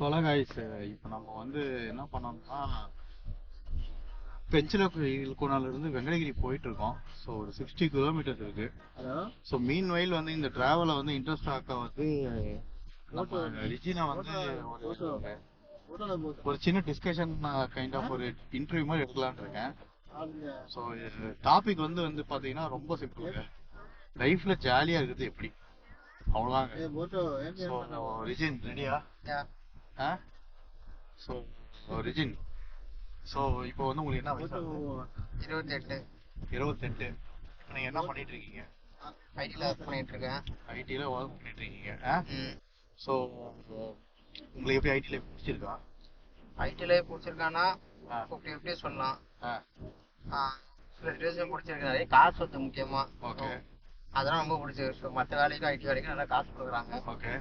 Hello guys, இப்போ நம்ம வந்து என்ன பண்ணோம்னா பெஞ்சலக்கோனால இருந்து வெங்கடகிரி போயிட்டு இருக்கோம். ஸோ ஒரு 60 கிலோமீட்டர்ஸ் இருக்கு. ஸோ மீன் வயல் வந்து இந்த டிராவலை வந்து இன்ட்ரெஸ்ட் ஆக்க வந்து நம்ம ரிஜினா வந்து ஒரு சின்ன டிஸ்கஷன் கைண்ட் ஆஃப் ஒரு இன்டர்வியூ மாதிரி எடுக்கலான்னு இருக்கேன். ஸோ டாபிக் வந்து வந்து பார்த்தீங்கன்னா ரொம்ப சிம்பிளுங்க. லைஃப்ல ஜாலியாக இருக்குது எப்படி, அவ்வளோதாங்க. ஸோ ரிஜின் ரெடியா? ஆ ஸோ ரிஜின், ஸோ இப்போ வந்து உங்களுக்கு என்ன வயசு ஆகுது? 28. 28. நீங்கள் என்ன பண்ணிட்டு இருக்கீங்க? ஐடியில் ஒர்க் பண்ணிட்டு இருக்கேன். ஐடியில் ஒர்க் பண்ணிட்டு இருக்கீங்க. ஸோ உங்களுக்கு எப்படி ஐடி லைஃப் பிடிச்சிருக்கா? ஐடியில் பிடிச்சிருக்கானா 50-50 சொல்லலாம். சில சிச்சுவேஷன் பிடிச்சிருக்கு. நிறைய காசு வந்து முக்கியமா. ஓகே, அதெல்லாம் ரொம்ப பிடிச்சிருக்கு. மற்ற வேலைக்கும் ஐடி வேலைக்கும் நல்லா காசு கொடுக்குறாங்க. ஓகே,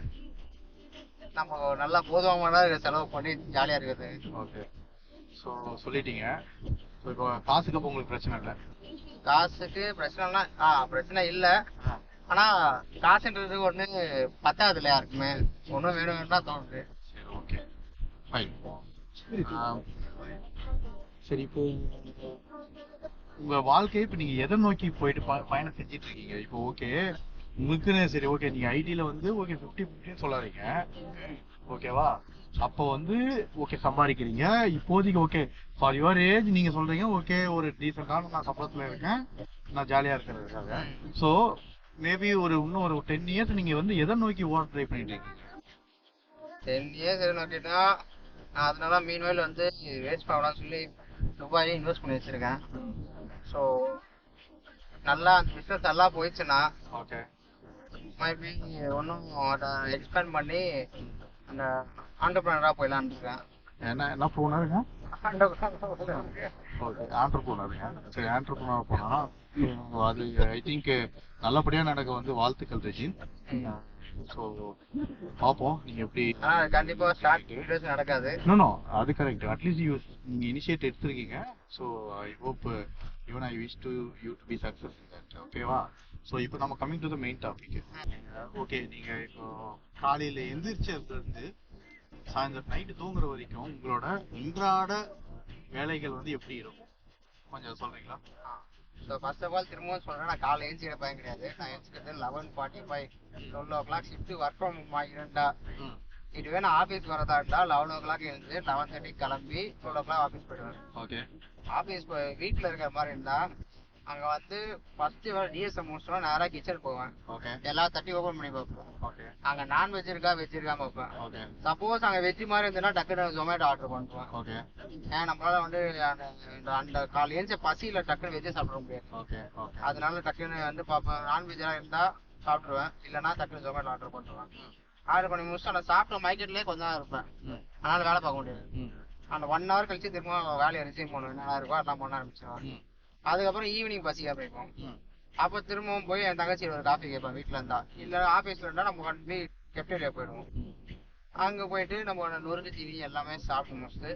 நம்ம நல்லா போதுமான செலவு பண்ணி ஜாலியாக இருக்குது. ஓகே. ஸோ சொல்லிட்டீங்க. ஸோ இப்போ காசுக்கு அப்போ உங்களுக்கு பிரச்சனை இல்லை? காசுக்கு பிரச்சனைனா பிரச்சனை இல்லை. ஆனால் காசுன்றது ஒன்று பத்தாது இல்லை யாருக்குமே. ஒன்றும் வேணும் தான் தோணுது. சரி, ஓகே, ஃபைன். சரி, இப்போ உங்க வாழ்க்கையை இப்போ நீங்க எதை நோக்கி போயிட்டு பயணம் செஞ்சுட்டு இருக்கீங்க? இப்போ ஓகே உங்களுக்குன்னு சரி, ஓகே நீங்க ஐடியில வந்து ஓகே 50-50 சொல்லாதீங்க, ஓகேவா? அப்போ வந்து ஓகே சம்பாதிக்கிறீங்க இப்போதைக்கு, ஓகே ஃபார் யுவர் ஏஜ் நீங்க சொல்றீங்க ஓகே ஒரு டீசெண்டான நான் சம்பளத்துல இருக்கேன், நான் ஜாலியா இருக்கிறதுக்காக. ஸோ மேபி இன்னும் ஒரு 10 இயர்ஸ் நீங்க வந்து எதை நோக்கி ஓட ட்ரை பண்ணிட்டு இருக்கீங்க? 10 இயர்ஸ் நோக்கிட்டா நான் அதனால மீன்வெல் வந்து வேஸ்ட் பண்ணலாம்னு சொல்லி துபாயிலே இன்வெஸ்ட் பண்ணி வச்சிருக்கேன். ஸோ நல்லா அந்த பிஸ்னஸ் நல்லா போயிடுச்சுன்னா ஓகே மேபி ஒன்றும் அதை எக்ஸ்பேண்ட் பண்ணி அந்த ஆண்டர்பிரினராக போயிடலான்னு இருக்கேன். என்ன போனாருங்க? ஓகே, ஆண்டர்பிரினருங்க. சரி, ஆண்டர்பிரினர் போனா அது ஐ திங்க் நல்லபடியா நடக்க வந்து வாழ்த்துக்கள் ரிஜின். ஸோ பார்ப்போம் நீங்க எப்படி. கண்டிப்பா ஸ்டார்ட் நடக்காது. நோ அது கரெக்ட். அட்லீஸ்ட் நீங்க இனிஷியேட் எடுத்துருக்கீங்க. So I hope even I wish to you to be success in that. ஓகேவா? ஸோ இப்போ நம்ம coming to the main topic. Okay, நீங்க இப்போ காலையில எந்திரிச்சதுலேருந்து சாயந்தரம் நைட்டு தூங்குற வரைக்கும் உங்களோட அன்றாட வேலைகள் வந்து எப்படி இருக்கும் கொஞ்சம் சொல்றீங்களா? ஸோ ஃபர்ஸ்ட் ஆஃப் ஆல் திரும்பவும் சொல்கிறேன், நான் காலையில் எழுந்திக்கிற பயம் கிடையாது. நான் எழுந்திக்கிறது 11:45 12 o'clock ஷிஃப்ட்டு ஒர்க் ஃப்ரம் இருந்தா. இதுவே நான் ஆஃபீஸ் வரதா இருந்தால் 11 o'clock எழுந்து 11:30 கிளம்பி 12 o'clock ஆஃபீஸ் போயிடுவேன். ஓகே. ஆஃபீஸ் வீட்டில் இருக்கிற மாதிரி இருந்தால் அங்கே வந்து ஃபர்ஸ்ட் டிஎஸ்எம் முடிச்சோன்னா நேராக கிச்சன் போவேன். ஓகே. எல்லா தட்டியும் ஓப்பன் பண்ணி பார்ப்பேன். ஓகே. அங்கே நான்வெஜ் இருக்கா வெஜ் இருக்கா பார்ப்பேன். ஓகே. சப்போஸ் அங்கே வெஜ் மாதிரி இருந்ததுன்னா டக்குனு ஜொமேட்டோ ஆர்டர் பண்ணுவேன். ஓகே. ஏன் நம்மளால வந்து அந்த காலையில் எழுந்த பசியில் டக்குனு வெஜ்ஜே சாப்பிட முடியாது. ஓகே. ஓகே. அதனால டக்குன்னு வந்து பார்ப்பேன். நான்வெஜ்ஜாக இருந்தால் சாப்பிடுவேன், இல்லைன்னா டக்குனு ஜொமேட்டோ ஆர்டர் பண்ணுவேன். ஆர்டர் பண்ணி முடிச்சுட்டு அந்த சாப்பிட்ட மைக்கெட்லேயே கொஞ்சம் தான் இருப்பேன். அதனால வேலை பார்க்க முடியாது. அந்த 1 hour கழிச்சு திரும்ப வேலையை ரிசீவ் பண்ணுவேன். என்னடா இருக்கோ அதெல்லாம் பண்ண ஆரம்பிச்சிடுவேன். அதுக்கப்புறம் ஈவினிங் பசியாக போயிருக்கும். அப்போ திரும்பவும் போய் என் தங்கச்சி ஒரு காஃபி கேட்பேன் வீட்டில் இருந்தா. இல்லை ஆஃபீஸில் இருந்தால் நம்ம கொண்டு போய் கெப்டேரியா போயிடுவோம். அங்கே போயிட்டு நம்ம நொறுக்கு தீனி எல்லாமே சாப்பிட்டு முடிச்சுட்டு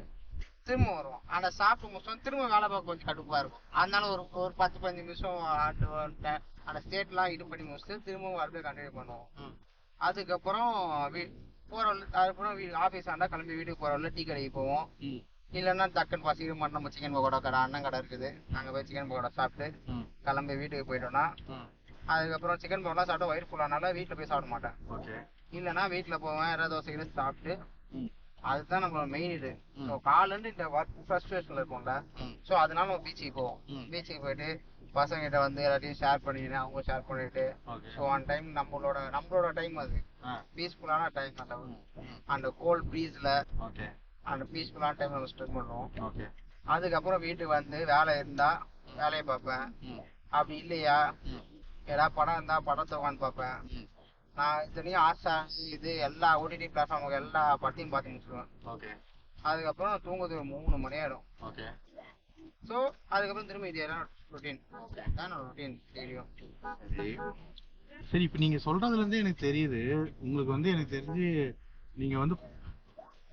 திரும்ப வருவோம். அந்த சாப்பிட்டு முடிச்சோம் திரும்ப வேலை பார்க்க கொஞ்சம் கடுப்பாக இருக்கும். அதனால ஒரு 10-15 நிமிஷம் அந்த ஸ்டேட்லாம் இது பண்ணி முடிச்சுட்டு திரும்பவும் அப்படியே கண்டினியூ பண்ணுவோம். அதுக்கப்புறம் அதுக்கப்புறம் ஆஃபீஸ் ஆண்டா கிளம்பி வீட்டுக்கு போகிறவங்கள டீ கடைக்கு போவோம். இல்லைன்னா டக்குன்னு பசிக்கிற மாதிரி நம்ம சிக்கன் பக்கோடா கடை அண்ணன் கடை இருக்குது, நாங்கள் போய் சிக்கன் பக்கோடா சாப்பிட்டு கிளம்பி வீட்டுக்கு போயிட்டோம்னா அதுக்கப்புறம் சிக்கன் பக்கோடா சாப்பிட்டு வயிறு ஃபுல்லானால வீட்டில் போய் சாப்பிட மாட்டேன். இல்லைன்னா வீட்டில் போவேன், ஏதாவது தோசைகளை சாப்பிட்டு. அதுதான் நம்மளோட மெயின் இது. ஸோ காலேருந்து இந்த ஒர்க் ஃப்ரஸ்ட்ரேஷன்ல இருக்கும்ல, ஸோ அதனால நம்ம பீச்சுக்கு போவோம். பீச்சுக்கு போயிட்டு பசங்கிட்ட வந்து எல்லாத்தையும் ஷேர் பண்ணிட்டு அவங்க ஷேர் பண்ணிட்டு ஸோ ஒன் டைம் நம்மளோட டைம் அது பீஸ்ஃபுல்லான டைம். அந்த கோல்ட் ப்ரீஸ்ல அந்த பீஸ்ஃபுல்லான டைம் நம்ம ஸ்பெண்ட் பண்ணுவோம். அதுக்கப்புறம் வீட்டுக்கு வந்து வேலை இருந்தா வேலையை பார்ப்பேன், அப்படி இல்லையா ஏதாவது படம் இருந்தா படத்தை உட்காந்து பார்ப்பேன். நான் இத்தனையும் ஆசை இது எல்லா ஓடிடி பிளாட்ஃபார்முக்கு எல்லா படத்தையும் பார்த்து முடிச்சுடுவேன். அதுக்கப்புறம் தூங்குறது 3 மணி ஆயிடும். ஸோ அதுக்கப்புறம் திரும்ப இது எல்லாம் ரொட்டீன் தான் ரொட்டீன் டெய்லியும். சரி, இப்போ நீங்க சொல்றதுல இருந்தே எனக்கு தெரியுது உங்களுக்கு வந்து எனக்கு தெரிஞ்சு நீங்க வந்து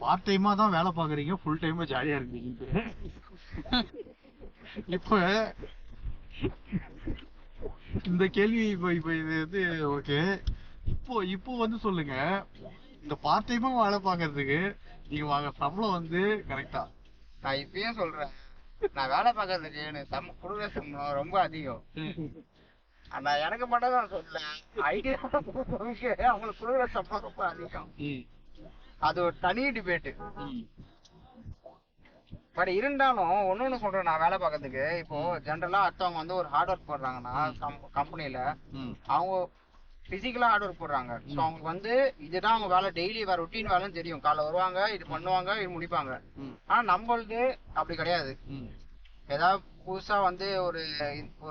பார்ட் டைமா தான் வேலை பாக்குறீங்க, ஃபுல் டைமா ஜாலியா இருக்கீங்க. இப்ப இந்த கேள்வி இப்போ இது வந்து ஓகே இப்போ வந்து சொல்லுங்க, இந்த பார்ட் டைமா வேலை பாக்குறதுக்கு நீங்க வாங்க சம்பளம் வந்து கரெக்டா? நான் இப்பயும் சொல்றேன், நான் வேலை பாக்குறதுக்கு எனக்கு கொடுக்குற சம்பளம் ரொம்ப அதிகம். ஆனா எனக்கு மட்டும் தான் சொல்றேன், ஐடியா அவங்களுக்கு கொடுக்குற சம்பளம் ரொம்ப அதிகம். அது ஒரு தனி டிபேட். பட் இருந்தாலும் ஒன்னொன்னு சொல்றேன், நான் வேலை பார்க்கறதுக்கு இப்போ ஜென்ரலா அடுத்தவங்க வந்து ஒரு ஹார்ட் ஒர்க் போடுறாங்கன்னா கம்பெனில அவங்க பிசிக்கலா ஹார்ட் ஒர்க் போடுறாங்க. ஸோ அவங்களுக்கு வந்து இதுதான் அவங்க வேலை, டெய்லி வேற ரொட்டீன் வேலைன்னு தெரியும். காலைல வருவாங்க, இது பண்ணுவாங்க, இது முடிப்பாங்க. ஆனா நம்மளுக்கு அப்படி கிடையாது. ஏதாவது புதுசா வந்து ஒரு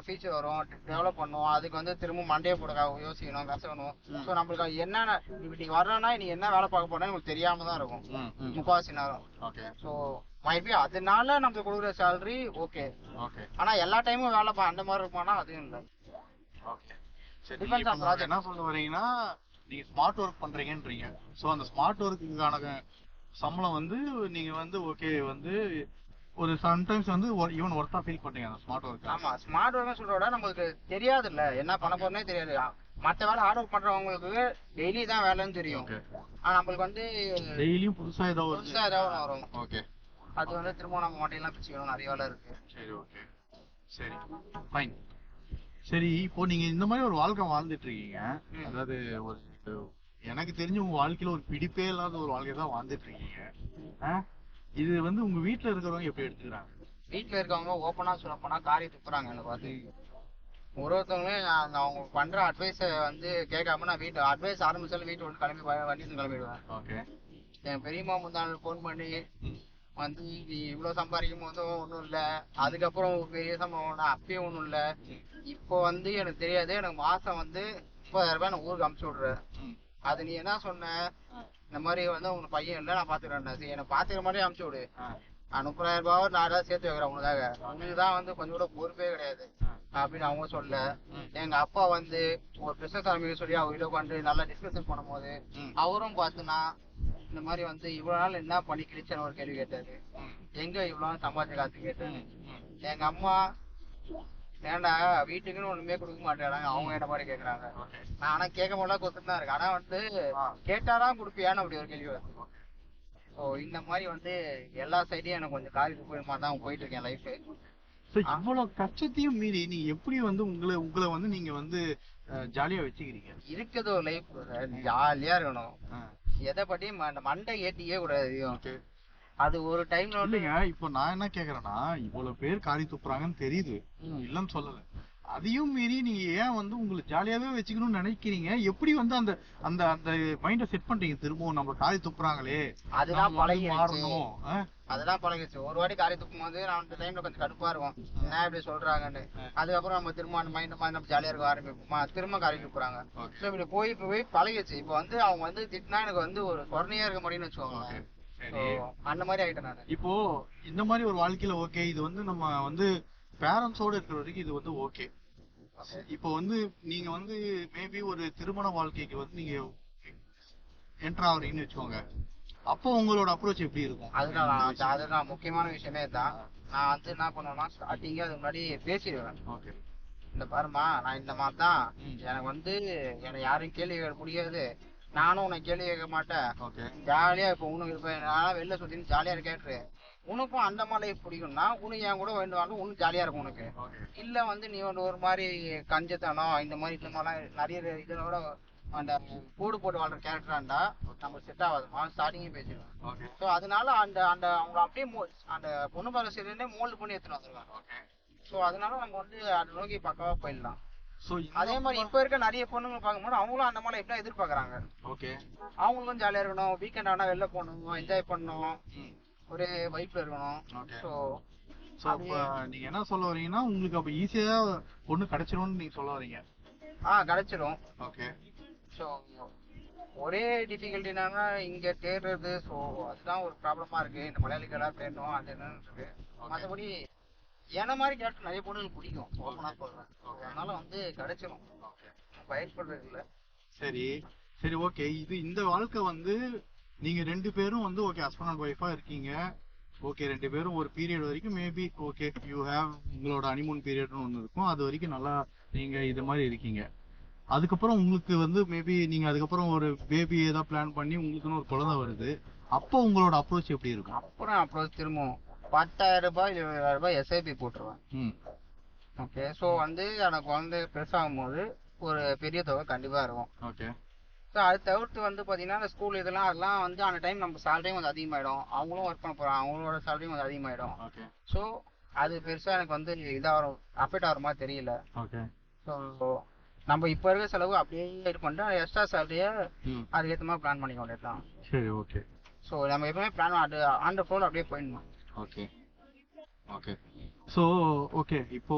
ஃபீச்சர் வரும், டெவலப் பண்ணுவோம், அதுக்கு வந்து திரும்ப மண்டே போட யோசிக்கணும், கசக்கணும். ஸோ நம்மளுக்கு என்னென்ன இப்படி வர்றோம்னா நீ என்ன வேலை பார்க்க போறேன்னு உங்களுக்கு தெரியாம தான் இருக்கும் முக்காவாசி நேரம். ஸோ மைபி அதனால நமக்கு கொடுக்குற சேலரி ஓகே. ஆனா எல்லா டைமும் வேலை அந்த மாதிரி இருப்பானா அதுவும் இல்லை. என்ன சொல்ல வரீங்கன்னா நீங்க ஸ்மார்ட் ஒர்க் பண்றீங்கன்றீங்க. சோ அந்த ஸ்மார்ட் ஒர்க்குக்கான சம்பளம் வந்து நீங்க வந்து ஓகே வந்து ஒரு சம்டைம்ஸ் வந்து ஈவன் ஒர்த்தா ஃபீல் பண்றீங்க அந்த ஸ்மார்ட் ஒர்க். ஆமா, ஸ்மார்ட் ஒர்க் சொல்றத விட நமக்கு தெரியாது இல்ல என்ன பண்ண போறேனே தெரியாது. மத்த வேலை ஹார்ட் ஒர்க் பண்றவங்களுக்கு டெய்லி தான் வேலைன்னு தெரியும். ஆனா நம்மளுக்கு வந்து டெய்லியும் புதுசா ஏதாவது வரும். ஓகே, அது வந்து திரும்ப நம்ம மாட்டையெல்லாம் பிச்சுக்கணும், நிறைய வேலை இருக்கு. சரி, ஓகே, சரி, ஃபைன். சரி, இப்போ நீங்க இந்த மாதிரி ஒரு வாழ்க்கை வாழ்ந்துட்டு இருக்கீங்க. அதாவது ஒரு எனக்கு தெரிஞ்ச உங்க வாழ்க்கையில ஒரு பிடிப்பே இல்லாத ஒரு வாழ்க்கை தான் வாழ்ந்துட்டு இருக்கீங்க. இது வந்து உங்க வீட்டுல இருக்கிறவங்க எப்படி எடுத்துக்கிறாங்க? வீட்டுல இருக்கவங்க ஓப்பனா சொல்ல போனா காரி துப்புறாங்க என்ன பார்த்து. ஒருத்தவங்களும் அவங்க பண்ற அட்வைஸ வந்து கேட்காம நான் வீட்டு அட்வைஸ் ஆரம்பிச்சாலும் வீட்டு வந்து கிளம்பி வண்டி கிளம்பிடுவேன். ஓகே. என் பெரியம்மா முந்தாள் போன் பண்ணி வந்து நீ இவ்வளவு சம்பாதிக்கும் போதும் ஒண்ணும் இல்ல, அதுக்கப்புறம் பெரிய சம்பளம் அப்பயும் ஒண்ணும் இல்ல, இப்போ வந்து எனக்கு தெரியாது, எனக்கு மாசம் வந்து 30,000 ரூபாய் நான் ஊருக்கு அமுச்சு விடுறேன். அது நீ என்ன சொன்ன, இந்த மாதிரி வந்து உங்க பையன் இல்ல நான் பாத்துக்கிறேன், எனக்கு பாத்துக்கிற மாதிரி அமுச்சு விடு, 30,000 ரூபாய் நான் ஏதாவது சேர்த்து வைக்கிறேன் உனக்காக, உனக்குதான் வந்து கொஞ்சம் கூட பொறுப்பே கிடையாது அப்படின்னு அவங்க சொல்ல. எங்க அப்பா வந்து ஒரு பிசினஸ் ஆரம்பிக்க சொல்லி அவர்கிட்ட உட்காந்து நல்லா டிஸ்கஷன் பண்ணும் போது அவரும் பார்த்துனா இந்த மாதிரி வந்து இவ்வளவு நாள் என்ன பண்ணி கிழிச்சன்னு ஒரு கேள்வி கேட்டாரு. எங்க இவ்வளவு சம்பாதிச்ச காசு கேட்டாரு. எங்க அம்மா ஏன்டா வீட்டுக்குன்னு ஒண்ணுமே கொடுக்க மாட்டேறாங்க, அவங்க என்ன மாதிரி கேக்குறாங்க. நான் ஆனா கேட்க மாட்டா கொடுத்துட்டு தான் இருக்கு. ஆனா வந்து கேட்டாதான் கொடுப்பியான்னு அப்படி ஒரு கேள்வி வருது. ஸோ இந்த மாதிரி வந்து எல்லா சைடையும் எனக்கு கொஞ்சம் காரிக்கு போய் மாதிரி தான் போயிட்டு இருக்கேன் லைஃப். இவ்வளவு கஷ்டத்தையும் மீறி நீ எப்படி வந்து உங்களை வந்து நீங்க வந்து ஜாலியா வச்சுக்கிறீங்க? இருக்குது ஒரு லைஃப் ஜாலியா இருக்கணும், எதை பத்தியும் மண்டை ஏட்டியே கூடாது. அது ஒரு டைம்ல இல்லைங்க. இப்போ நான் என்ன கேக்குறேன்னா, இவ்வளவு பேர் காரி துப்புறாங்கன்னு தெரியுது, இல்லன்னு சொல்லல. அதையும் மீறி நீங்க ஏன் வந்து உங்களுக்கு ஜாலியாவே வச்சுக்கணும்னு நினைக்கிறீங்க? எப்படி வந்து அந்த அந்த அந்த மைண்ட செட் பண்றீங்க? திரும்பவும் நம்ம காரி துப்புறாங்களே அதுதான் பழகிடுச்சு. அதெல்லாம் பழகிடுச்சு. ஒரு வாட்டி காரி துப்பும் போது நான் அந்த டைம்ல கொஞ்சம் கடுப்பா இருக்கும், என்ன இப்படி சொல்றாங்கன்னு. அதுக்கப்புறம் நம்ம திரும்ப அந்த மைண்ட் மாதிரி நம்ம ஜாலியா இருக்க ஆரம்பிப்போமா, திரும்ப காரி துப்புறாங்க. ஸோ இப்படி போய் பழகிடுச்சு. இப்போ வந்து அவங்க வந்து திட்டினா எனக்கு வந்து ஒரு சொரணையா இருக்க முடியும்னு வச்சுக்கோங்க. அந்த மாதிரி ஆயிட்டேன் நான். இப்போ இந்த மாதிரி ஒரு வாழ்க்கையில ஓகே, இது வந்து நம்ம வந்து பேரண்ட்ஸோட இருக்கிற வரைக்கும் இது வந்து ஓகே. இப்போ வந்து நீங்க வந்து மேபி ஒரு திருமண வாழ்க்கைக்கு வந்து நீங்க என்டர் ஆகுறீங்கன்னு வச்சுக்கோங்க, அப்போ உங்களோட அப்ரோச் எப்படி இருக்கும்? அதுதான் முக்கியமான விஷயமே தான். நான் வந்து என்ன பண்ணுவேன்னா ஸ்டார்டிங்கே அது முன்னாடி பேசிடுவேன். ஓகே, இந்த பாருமா நான் இந்த மாதிரி தான், எனக்கு வந்து என்னை யாரும் கேள்வி கேட்க முடியாது, நானும் உன்னை கேள்வி கேட்க மாட்டேன், ஜாலியா இப்போ உனக்கு இப்ப நான் வெளில சுத்தின்னு ஜாலியா இருக்கேன், உனக்கும் அந்த மாதிரி லைஃப் பிடிக்கும்னா உனக்கு என் கூட வேண்டுவாங்க, உனக்கு ஜாலியா இருக்கும். உனக்கு இல்ல வந்து நீ வந்து ஒரு மாதிரி கஞ்சத்தனம் இந்த மாதிரிலாம் நிறைய இதோட அந்த கூடு போட்டு வாழ்ற கேரக்டராண்டா நம்ம செட் ஆகாதுமா, ஸ்டார்டிங்கே பேசிடுவேன். ஸோ அதனால அந்த அந்த அவங்க அப்படியே அந்த பொண்ணு பார்க்க சரியிலே மோல்டு பண்ணி எடுத்துட்டு வந்துருவாங்க. ஸோ அதனால நம்ம வந்து அதை நோக்கி பக்கவா போயிடலாம். அதே மாதிரி இப்ப இருக்க நிறைய பொண்ணுங்க பார்க்கும்போது அவங்களும் அந்த மாதிரி எப்படி எதிர்பார்க்கறாங்க. அவங்களுக்கும் ஜாலியா இருக்கணும், வீக்கெண்ட் ஆனா வெளில போகணும், என்ஜாய் பண்ணணும், ஒரு வைப்ல இருக்கணும். சோ நீங்க என்ன சொல்ல வரீங்கன்னா, உங்களுக்கு அப்ப ஈஸியா பொண்ணு கிடைச்சிரும்னு நீங்க சொல்ல வரீங்க? கிடைச்சிடும். ஓகே. சோ ஒரே டிஃபிகல்ட்டினா இங்க தேடுறது. ஸோ அதுதான் ஒரு ப்ராப்ளமா இருக்கு, இந்த மலையாளிகளா தேடணும் அது என்னன்னு இருக்கு. மற்றபடி என்ன மாதிரி கேரக்டர் நிறைய பொண்ணுங்களுக்கு பிடிக்கும், ஓப்பனா சொல்றேன். அதனால வந்து கிடைச்சிடும், பயப்படுறது இல்லை. சரி சரி, ஓகே. இந்த வாழ்க்கை வந்து நீங்க 2 பேரும் வந்து ஓகே ஹஸ்பண்ட் அண்ட் ஒய்ஃபா இருக்கீங்க. ஓகே, 2 பேரும் ஒரு பீரியட் வரைக்கும் மேபி ஓகே யூ ஹேவ் உங்களோட ஹனிமூன் பீரியட்னு ஒன்று இருக்கும், அது வரைக்கும் நல்லா நீங்க இது மாதிரி இருக்கீங்க. அதுக்கப்புறம் உங்களுக்கு வந்து மேபி நீங்க அதுக்கப்புறம் ஒரு பேபி ஏதாவது பிளான் பண்ணி உங்களுக்குன்னு ஒரு குழந்தை வருது, அப்போ உங்களோட அப்ரோச் எப்படி இருக்கும்? அப்புறம் அப்புறம் திரும்பவும் 10,000 20,000 எஸ்ஐபி போட்டுருவேன். ம். ஓகே. ஸோ வந்து எனக்கு வந்து பெருசாகும் போது ஒரு பெரிய தொகை கண்டிப்பா இருக்கும். ஓகே. ஸோ அது தவிர்த்து வந்து பார்த்தீங்கன்னா இந்த ஸ்கூல் அதெல்லாம் வந்து அந்த டைம் நம்ம சேலரியும் கொஞ்சம் அதிகமாகிடும், அவங்களும் ஒர்க் பண்ண போகிறாங்க, அவங்களோட சேலரியும் கொஞ்சம் அதிகமாகிடும். ஓகே. ஸோ அது பெருசாக எனக்கு வந்து இதாக அஃபெக்ட் ஆகிற மாதிரி தெரியல. ஓகே. ஸோ நம்ம இப்போ இருக்க செலவு அப்படியே இது பண்ணிட்டு எக்ஸ்ட்ரா சேலரியை அதுக்கேற்ற மாதிரி பிளான் பண்ணிக்க வேண்டியது தான். சரி, ஓகே. ஸோ நம்ம எப்பவுமே பிளான் ஆன் த ஃப்ளோர் அப்படியே போயிடணும். ஓகே. ஓகே. ஸோ ஓகே, இப்போ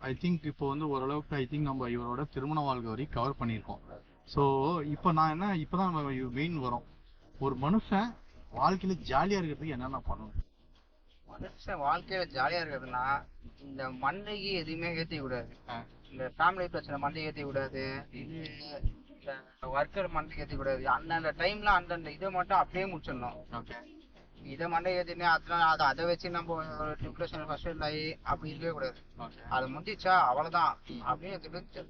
ஐ திங்க் இப்போ வந்து ஓரளவுக்கு ஐ திங்க் நம்ம இவரோட திருமண வாழ்க்கை வரைக்கும் கவர் பண்ணியிருக்கோம். ஸோ இப்போ நான் இப்போதான் மெயின் வரும், ஒரு மனுஷன் வாழ்க்கையில ஜாலியா இருக்கிறதுக்கு என்னென்ன பண்ணணும்? மனுஷன் வாழ்க்கையில ஜாலியா இருக்கிறதுனா இந்த மண்டைக்கு எதுவுமே ஏற்றி விடாது. இந்த ஃபேமிலி பிரச்சனை மண்டைக்கு ஏற்றி விடாது, இது இந்த ஒர்க்கர் மண்டைக்கு ஏற்றி விடாது. அந்தந்த டைம்ல அந்தந்த இதை மட்டும் அப்படியே முடிச்சிடணும். ஓகே. இதை மண்டை ஏற்றினே அதனால அதை வச்சு நம்ம ஒரு டிப்ரெஷன் ஃபர்ஸ்ட் ஆகி அப்படி இருக்கவே கூடாது. அது முடிச்சா அவ்வளவுதான் அப்படின்னு.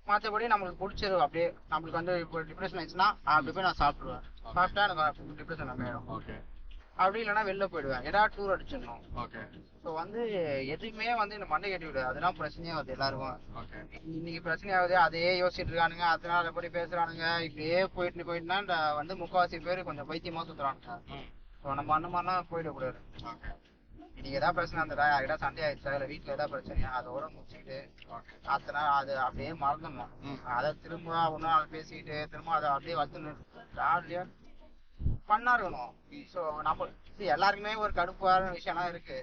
மற்றபடி நம்மளுக்கு பிடிச்சது அப்படியே நம்மளுக்கு வந்து இப்போ டிப்ரெஷன் ஆயிடுச்சுன்னா அப்படி போய் நான் சாப்பிடுவேன், சாப்பிட்டா எனக்கு டிப்ரெஷன் கம்மியாயிடும். அப்படி இல்லைன்னா வெளில போயிடுவேன், ஏதாவது டூர் அடிச்சிடணும். ஸோ வந்து எதுவுமே வந்து இந்த மண்டை கட்டி விடாது, அதெல்லாம் பிரச்சனையே வருது எல்லாருக்கும். இன்னைக்கு பிரச்சனையாகுது அதையே யோசிச்சுட்டு இருக்கானுங்க, அதனால அதை படி பேசுறானுங்க, இப்படியே போயிட்டுனா இந்த வந்து முக்கால்வாசி பேர் கொஞ்சம் பைத்தியமா சுத்துறானுங்க. ஸோ நம்ம அந்த மாதிரிலாம் போயிடக்கூடாது. இன்னைக்கு ஏதாவது பிரச்சனை இருந்ததா, யார்கிட்ட சண்டை ஆயிடுச்சா இல்லை வீட்டில் ஏதாவது பிரச்சனையா, அதோட முடிச்சுக்கிட்டு அத்தனை அது அப்படியே மறந்துடணும். அதை திரும்ப ஒன்றும் நாள் பேசிக்கிட்டு திரும்ப அதை அப்படியே வந்து ஜாலியா பண்ணா இருக்கணும். ஸோ நம்ம எல்லாருக்குமே ஒரு கடுப்பான விஷயம்லாம் இருக்கு,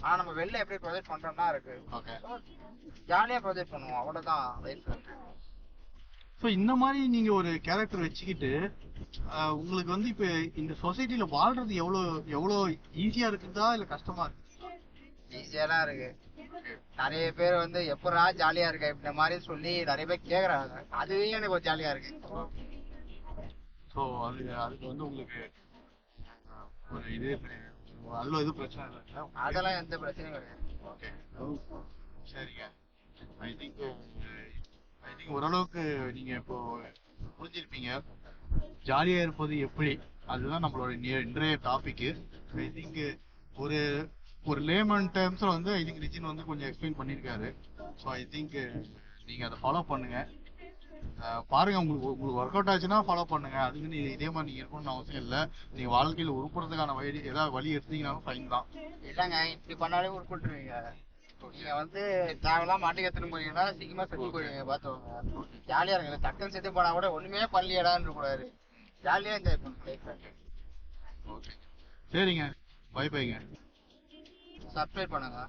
ஆனா நம்ம வெளில எப்படி ப்ரொஜெக்ட் பண்றோம்னா இருக்கு. ஜாலியா ப்ரொஜெக்ட் பண்ணுவோம், அவ்வளவுதான் லைஃப்ல. ஸோ இந்த மாதிரி நீங்க ஒரு கேரக்டர் வச்சுக்கிட்டு உங்களுக்கு வந்து இப்ப இந்த சொசைட்டில வாழ்றது எவ்வளோ ஈஸியா இருக்குதா இல்ல கஷ்டமா இருக்கு? ஈஸியாலாம் இருக்கு. நிறைய பேர் வந்து எப்படா ஜாலியா இருக்க இந்த மாதிரி சொல்லி நிறைய பேர் கேக்குறாங்க, அதுவே எனக்கு ஒரு ஜாலியா இருக்கு. ஸோ அதுக்கு வந்து உங்களுக்கு ஒரு இது நல்ல இது பிரச்சனை இல்லை? அதெல்லாம் எந்த பிரச்சனையும் கிடையாது. ஓகே, சரிங்க. ஐ திங்க் ஓரளவுக்கு நீங்க இப்போ புரிஞ்சிருப்பீங்க ஜாலியா இருப்பது எப்படி, அதுதான் நம்மளோட இன்றைய டாபிக். ஐ திங்க் ஒரு ஒரு லேமன் டேர்ம்ஸ்ல வந்து ஐ திங்க் ரிஜின் வந்து கொஞ்சம் எக்ஸ்பிளைன் பண்ணியிருக்காரு. ஸோ ஐ திங்க் நீங்க அதை ஃபாலோ பண்ணுங்க, பாருங்க. உங்களுக்கு ஒர்க் அவுட் ஆச்சுன்னா ஃபாலோ பண்ணுங்க, அதுக்கு இதே மாதிரி நீங்க இருக்கணும்னு அவசியம் இல்லை. நீங்க வாழ்க்கையில உருப்படுறதுக்கான ஏதாவது வழி எடுத்தீங்கன்னாலும் ஃபைன் தான். இல்லைங்க, இப்படி பண்ணாலே உருப்பிட்டுருவீங்க. நீங்க வந்து தேவையெல்லாம் மாட்டி எடுத்துட்டு போறீங்கன்னா சீக்கிரமா செத்து போயிடுவீங்க. பார்த்துவாங்க, ஜாலியா இருங்க. டக்குன்னு செத்து போனா கூட ஒண்ணுமே பண்ணலையடான்னு கூடாது, ஜாலியா என்ஜாய் பண்ணுங்க. ஓகே, சரிங்க, பை பைங்க. சப்ஸ்கிரைப் பண்ணுங்க.